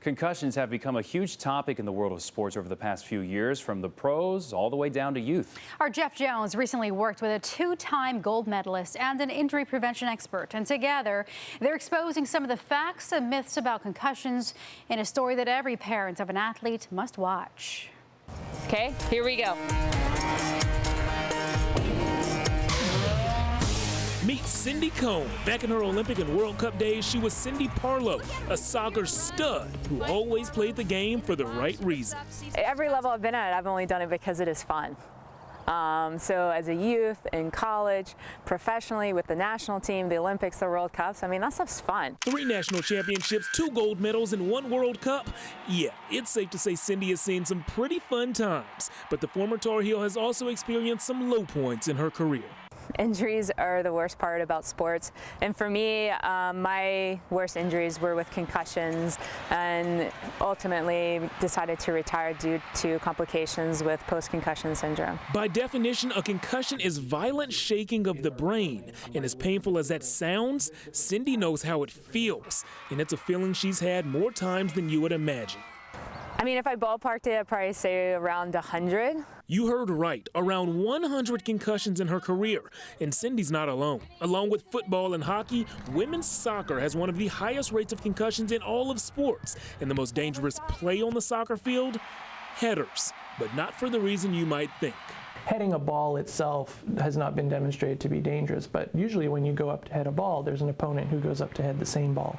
Concussions have become a huge topic in the world of sports over the past few years, from the pros all the way down to youth. Our Jeff Jones recently worked with a two-time gold medalist and an injury prevention expert. And together, they're exposing some of the facts and myths about concussions in a story that every parent of an athlete must watch. Okay, here we go. Meet Cindy Cone. Back in her Olympic and World Cup days, she was Cindy Parlow, a soccer stud who always played the game for the right reasons. Every level I've been at, I've only done it because it is fun. So as a youth, in college, professionally, with the national team, the Olympics, the World Cups, I mean, that stuff's fun. 3 national championships, 2 gold medals, and 1 World Cup. Yeah, it's safe to say Cindy has seen some pretty fun times. But the former Tar Heel has also experienced some low points in her career. Injuries are the worst part about sports, and for me, my worst injuries were with concussions, and ultimately decided to retire due to complications with post-concussion syndrome. By definition, a concussion is violent shaking of the brain, and as painful as that sounds, Cindy knows how it feels, and it's a feeling she's had more times than you would imagine. I mean, if I ballparked it, I'd probably say around 100. You heard right, around 100 concussions in her career, and Cindy's not alone. Along with football and hockey, women's soccer has one of the highest rates of concussions in all of sports, and the most dangerous play on the soccer field? Headers, but not for the reason you might think. Heading a ball itself has not been demonstrated to be dangerous, but usually when you go up to head a ball, there's an opponent who goes up to head the same ball.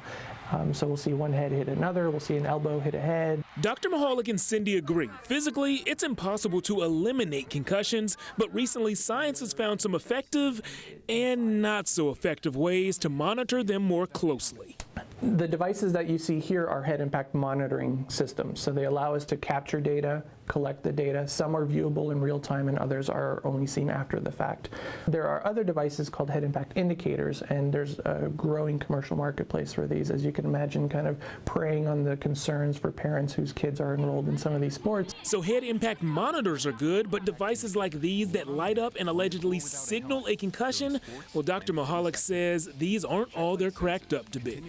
So we'll see one head hit another, we'll see an elbow hit a head. Dr. Mahalik and Cindy agree. Physically, it's impossible to eliminate concussions, but recently science has found some effective and not so effective ways to monitor them more closely. The devices that you see here are head impact monitoring systems. So they allow us to capture data, collect the data. Some are viewable in real time and others are only seen after the fact. There are other devices called head impact indicators, and there's a growing commercial marketplace for these, as you can imagine, kind of preying on the concerns for parents whose kids are enrolled in some of these sports. So head impact monitors are good, but devices like these that light up and allegedly signal a concussion, well, Dr. Mahalik says these aren't all they're cracked up to be.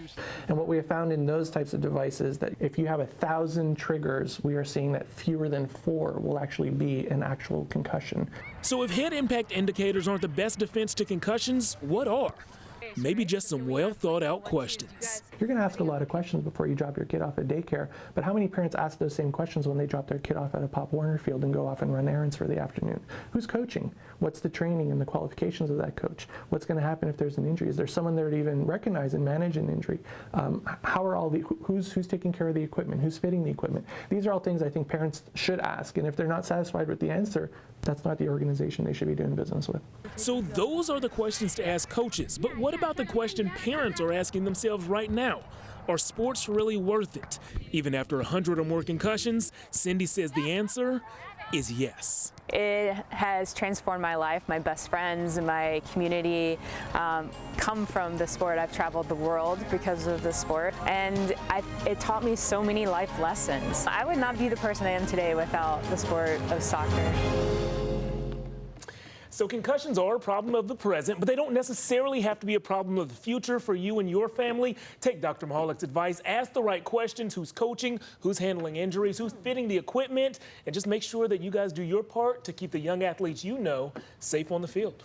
And what we have found in those types of devices, that if you have 1,000 triggers, we are seeing that fewer than 4 will actually be an actual concussion. So if head impact indicators aren't the best defense to concussions, what are? Maybe just some well-thought-out questions. You're going to ask a lot of questions before you drop your kid off at daycare, but how many parents ask those same questions when they drop their kid off at a Pop Warner field and go off and run errands for the afternoon? Who's coaching? What's the training and the qualifications of that coach? What's going to happen if there's an injury? Is there someone there to even recognize and manage an injury? How are all the who's taking care of the equipment? Who's fitting the equipment? These are all things I think parents should ask, and if they're not satisfied with the answer, that's not the organization they should be doing business with. So those are the questions to ask coaches, but what about the question parents are asking themselves right now? Are sports really worth it? Even after 100 or more concussions, Cindy says the answer is yes. It has transformed my life. My best friends and my community come from the sport. I've traveled the world because of the sport, and it taught me so many life lessons. I would not be the person I am today without the sport of soccer. So concussions are a problem of the present, but they don't necessarily have to be a problem of the future for you and your family. Take Dr. Mahalik's advice, ask the right questions: who's coaching, who's handling injuries, who's fitting the equipment, and just make sure that you guys do your part to keep the young athletes you know safe on the field.